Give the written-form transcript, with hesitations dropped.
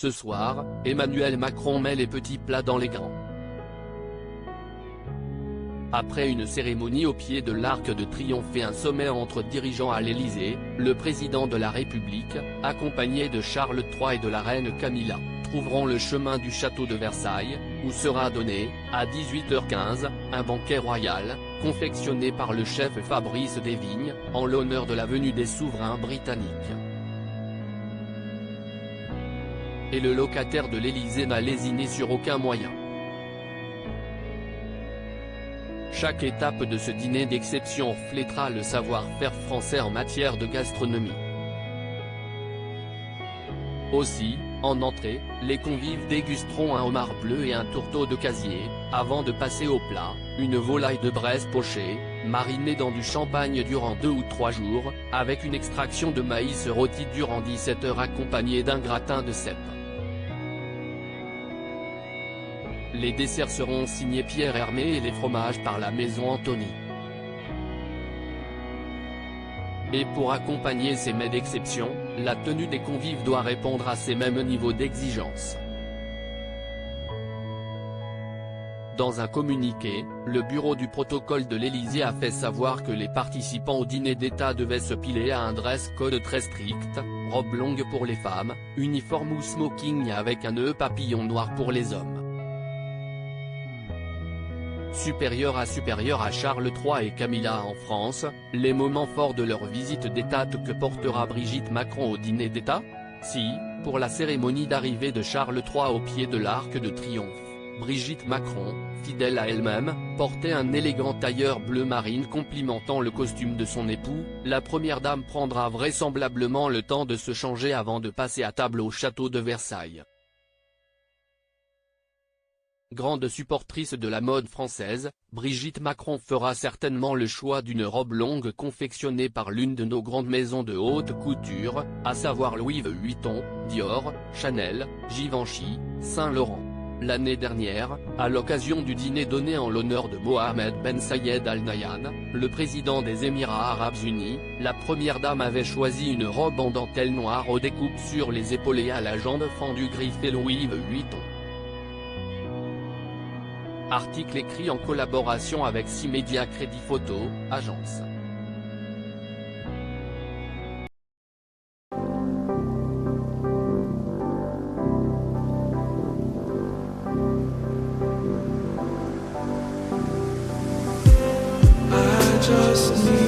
Ce soir, Emmanuel Macron met les petits plats dans les grands. Après une cérémonie au pied de l'Arc de Triomphe et un sommet entre dirigeants à l'Élysée, le président de la République, accompagné de Charles III et de la reine Camilla, trouveront le chemin du château de Versailles, où sera donné, à 18h15, un banquet royal, confectionné par le chef Fabrice Desvignes, en l'honneur de la venue des souverains britanniques. Et le locataire de l'Élysée n'a lésiné sur aucun moyen. Chaque étape de ce dîner d'exception reflétera le savoir-faire français en matière de gastronomie. Aussi, en entrée, les convives dégusteront un homard bleu et un tourteau de casier, avant de passer au plat, une volaille de Bresse pochée, marinée dans du champagne durant 2 ou 3 jours, avec une extraction de maïs rôti durant 17 heures accompagnée d'un gratin de cèpe. Les desserts seront signés Pierre Hermé et les fromages par la maison Anthony. Et pour accompagner ces mets d'exception, la tenue des convives doit répondre à ces mêmes niveaux d'exigence. Dans un communiqué, le bureau du protocole de l'Élysée a fait savoir que les participants au dîner d'État devaient se piler à un dress code très strict, robe longue pour les femmes, uniforme ou smoking avec un nœud papillon noir pour les hommes. Supérieur à Charles III et Camilla en France, les moments forts de leur visite d'État que portera Brigitte Macron au dîner d'État? Si, pour la cérémonie d'arrivée de Charles III au pied de l'Arc de Triomphe, Brigitte Macron, fidèle à elle-même, portait un élégant tailleur bleu marine complimentant le costume de son époux, la première dame prendra vraisemblablement le temps de se changer avant de passer à table au château de Versailles. Grande supportrice de la mode française, Brigitte Macron fera certainement le choix d'une robe longue confectionnée par l'une de nos grandes maisons de haute couture, à savoir Louis Vuitton, Dior, Chanel, Givenchy, Saint Laurent. L'année dernière, à l'occasion du dîner donné en l'honneur de Mohamed Ben Sayed Al Nahyan, le président des Émirats Arabes Unis, la première dame avait choisi une robe en dentelle noire aux découpes sur les épaules et à la jambe fendue griffée Louis Vuitton. Article écrit en collaboration avec 6 médias Crédit Photo, agence. I just need